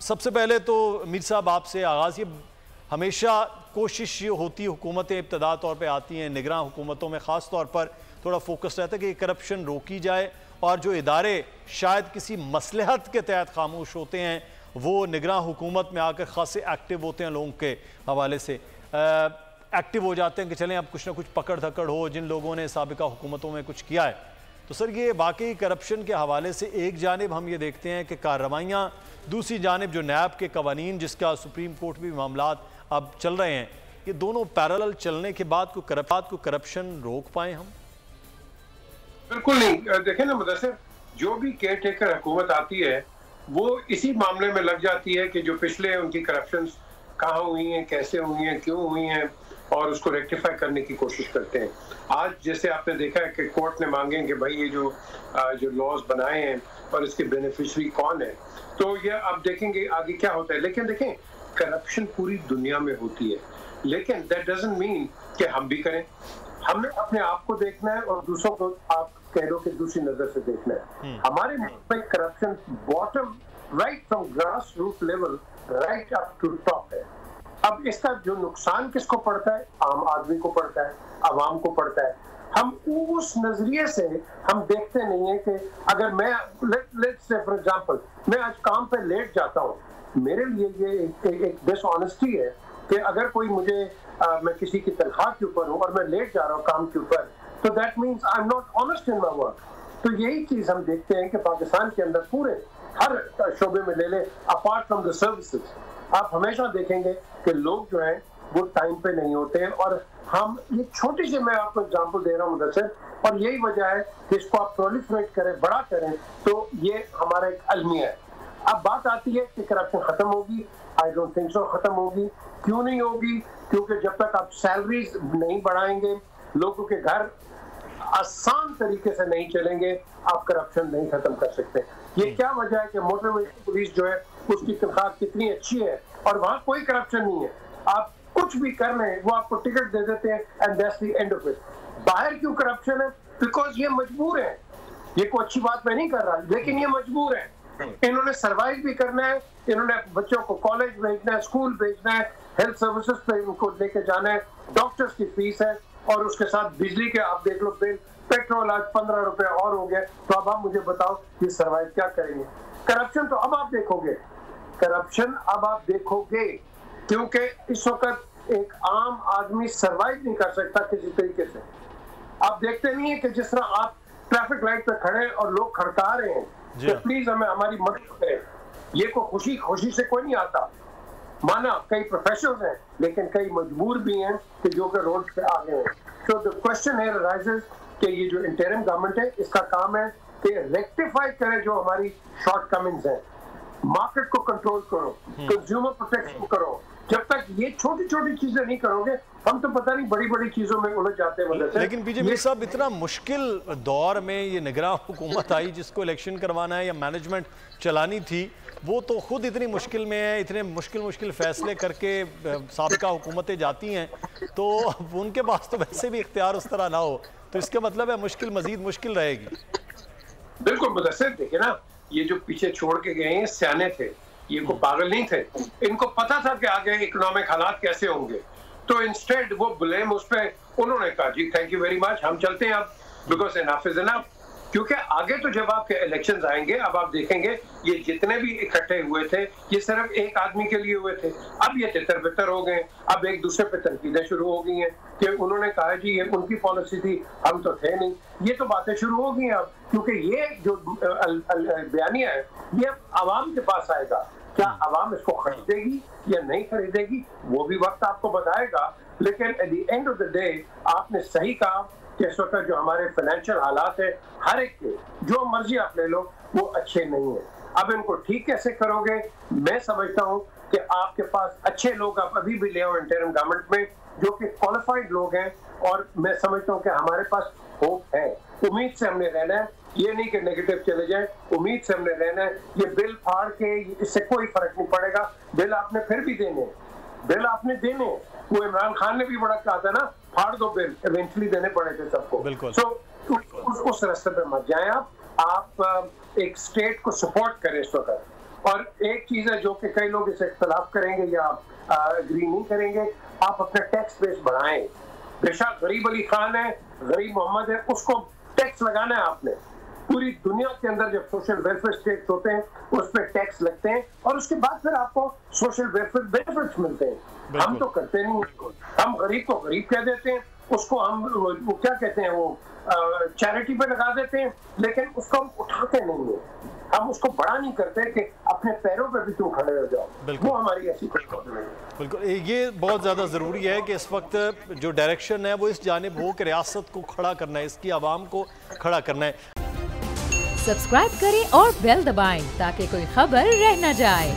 सबसे पहले तो मीर साहब आपसे आगाज़, ये हमेशा कोशिश ये होती, हुकूमतें इब्तदा तौर पे आती हैं, निगरान हुकूमतों में ख़ास तौर पर थोड़ा फोकस रहता है कि करप्शन रोकी जाए और जो इदारे शायद किसी मसलहत के तहत खामोश होते हैं वो निगरान हुकूमत में आकर खासे एक्टिव होते हैं, लोगों के हवाले से एक्टिव हो जाते हैं कि चलें अब कुछ ना कुछ पकड़ धकड़ हो जिन लोगों ने साबिका हुकूमतों में कुछ किया है। तो सर ये वाकई करप्शन के हवाले से एक जानिब हम ये देखते हैं कि कार्रवाइयाँ, दूसरी जानिब जो नैब के कवानीन जिसका सुप्रीम कोर्ट भी मामलात अब चल रहे हैं, ये दोनों पैरेलल चलने के बाद को करप्शन रोक पाए हम? बिल्कुल नहीं। देखें ना मुदस्सिर, जो भी केयर टेकर हुकूमत आती है वो इसी मामले में लग जाती है कि जो पिछले उनकी करप्शन कहाँ हुई हैं, कैसे हुई हैं, क्यों हुई हैं, और उसको रेक्टिफाई करने की कोशिश करते हैं। आज जैसे आपने देखा है कि कोर्ट ने मांगे कि भाई ये जो लॉज बनाए हैं और इसके बेनिफिशियरी कौन है, तो ये आप देखेंगे आगे क्या होता है। लेकिन देखें, करप्शन पूरी दुनिया में होती है, लेकिन दैट डजंट मीन कि हम भी करें। हमने अपने आप को देखना है और दूसरों को आप कह लो कि दूसरी नजर से देखना है। हमारे मुल्क में corruption bottom right from grass root level right up to top है। अब इसका जो नुकसान किसको पड़ता है? आम आदमी को पड़ता है, आवाम को पड़ता है। हम उस नजरिए से हम देखते नहीं है कि अगर मैं लेट्स से फॉर एग्जांपल मैं आज काम पे लेट जाता हूँ, मेरे लिए ये एक डिसऑनेस्टी है कि अगर कोई मुझे मैं किसी की तनख्वाह के ऊपर हूँ और मैं लेट जा रहा हूँ काम के ऊपर, तो that means I am not honest in my work. तो यही चीज हम देखते हैं कि पाकिस्तान के अंदर पूरे हर शोबे में ले ले, अपार्ट फ्रॉम द सर्विसेज, आप हमेशा देखेंगे कि लोग जो हैं वो टाइम पे नहीं होते हैं। और हम ये छोटी सी मैं आपको एग्जांपल दे रहा हूँ मुदस्सिर, और यही वजह है कि इसको आप प्रोलिफरेट करें, बड़ा करें, तो ये हमारा एक अलमिया है। अब बात आती है कि करप्शन खत्म होगी, आई डोंट थिंक सो खत्म होगी। क्यों नहीं होगी? क्योंकि जब तक आप सैलरीज नहीं बढ़ाएंगे, लोगों के घर आसान तरीके से नहीं चलेंगे, आप करप्शन नहीं खत्म कर सकते। ये क्या वजह है कि मोटर व्हीकल पुलिस जो है उसकी तनख्वाह कितनी अच्छी है और वहां कोई करप्शन नहीं है, आप कुछ भी कर रहे हैं वो आपको टिकट दे देते हैं and that's the end of it. बाहर क्यों करप्शन है? बिकॉज ये मजबूर है। ये कोई अच्छी बात मैं नहीं कर रहा, लेकिन ये मजबूर है। इन्होंने सर्वाइव भी करना है, इन्होंने बच्चों को कॉलेज भेजना है, स्कूल भेजना है, हेल्थ सर्विसेज पे इनको लेके जाना है, डॉक्टर्स की फीस है, और उसके साथ बिजली के आप देख लो बिल, पेट्रोल आज 15 रुपए और हो गए। तो अब आप मुझे बताओ ये सर्वाइव क्या करेंगे? करप्शन तो अब आप देखोगे, करप्शन अब आप देखोगे, क्योंकि इस वक्त एक आम आदमी सर्वाइव नहीं कर सकता किसी तरीके से। आप देखते नहीं है कि जिस तरह आप ट्रैफिक लाइट पे खड़े और लोग खड़का रहे हैं, तो प्लीज हमें हमारी मदद करें। ये को खुशी से कोई नहीं आता। माना कई प्रोफेशनल्स हैं, लेकिन कई मजबूर भी हैं कि जो कि रोड पे आ गए हैं। तो द क्वेश्चन हियर अराइजेस कि ये जो इंटरिम गवर्नमेंट है, इसका काम है कि रेक्टिफाई करे जो हमारी शॉर्टकमिंग्स हैं, मार्केट को कंट्रोल करो, कंज्यूमर प्रोटेक्शन करो। जब तक ये छोटी छोटी चीजें नहीं करोगे, हम तो पता नहीं बड़ी बड़ी चीजों में उलझ जाते हैं। लेकिन बीजेपी साहब, इतना मुश्किल दौर में ये निगरान हुकूमत आई जिसको इलेक्शन करवाना है या मैनेजमेंट चलानी थी, वो तो खुद इतनी मुश्किल में है, इतने मुश्किल फैसले करके साबिका हुकूमतें जाती हैं, तो उनके पास तो वैसे भी इख्तियार उस तरह ना हो, तो इसका मतलब है मुश्किल मजीद मुश्किल रहेगी। बिल्कुल मुदस्सिर, देखिए ना, ये जो पीछे छोड़ के गए हैं सियाने थे, ये को पागल नहीं थे, इनको पता था कि आगे इकोनॉमिक हालात कैसे होंगे। तो इंस्टेड वो ब्लेम उस पे उन्होंने कहा जी थैंक यू वेरी मच, हम चलते हैं अब, बिकॉज इनफ इज इनफ। क्योंकि आगे तो जब आपके इलेक्शंस आएंगे, अब आप देखेंगे ये जितने भी इकट्ठे हुए थे ये सिर्फ एक आदमी के लिए हुए थे, अब ये तितर बितर हो गए, अब एक दूसरे पे तनकीदें शुरू हो गई हैं कि उन्होंने कहा जी ये उनकी पॉलिसी थी, हम तो थे नहीं। ये तो बातें शुरू हो गई हैं अब, क्योंकि ये जो बयानिया है ये अब आवाम के पास आएगा। क्या आवाम इसको खरीदेगी या नहीं खरीदेगी, वो भी वक्त आपको बताएगा। लेकिन at the end of the day आपने सही कहा कि इस वक्त जो हमारे फाइनेंशियल हालात है, हर एक के जो मर्जी आप ले लो, वो अच्छे नहीं है। अब इनको ठीक कैसे करोगे? मैं समझता हूँ कि आपके पास अच्छे लोग आप अभी भी ले आओ इंटरिम गवर्नमेंट में, जो कि क्वालिफाइड लोग हैं, और मैं समझता हूँ कि हमारे पास होप है। उम्मीद से हमने रहना है, ये नहीं कि नेगेटिव चले जाए, उम्मीद से हमने रहना है। ये बिल फाड़ के इससे कोई फर्क नहीं पड़ेगा, बिल आपने फिर भी देने, बिल आपने देने। वो इमरान खान ने भी बड़ा कहा था ना, फाड़ दो बिल, इवेंचुअली देने पड़े थे सबको। सो उस रास्ते पे मत जाएं आप एक स्टेट को सपोर्ट करें इस वक्त। और एक चीज है जो कि कई लोग इसे इख्तलाफ करेंगे या एग्री नहीं करेंगे, आप अपना टैक्स बेस बढ़ाएं। बेशक गरीब अली खान है, गरीब मोहम्मद है, उसको टैक्स लगाना है आपने। पूरी दुनिया के अंदर जब सोशल वेलफेयर स्टेट्स होते हैं उस पर टैक्स लगते हैं और उसके बाद फिर आपको सोशल वेलफेयर बेनिफिट्स मिलते हैं। हम तो करते नहीं, हम गरीब को गरीब कह देते हैं, उसको हम वो क्या कहते हैं, वो चैरिटी पे लगा देते हैं, लेकिन उसको हम उठाते नहीं है, हम उसको बड़ा नहीं करते कि अपने पैरों पे भी तुम खड़े हो जाओ। वो हमारी ऐसी कोई प्रॉब्लम नहीं है। बिल्कुल, ये बहुत ज़्यादा ज़रूरी है कि इस वक्त जो डायरेक्शन है वो इस जानिब हो कि रियासत को खड़ा करना है, इसकी आवाम को खड़ा करना है। सब्सक्राइब करें और बेल दबाएं ताकि कोई खबर रह न जाए।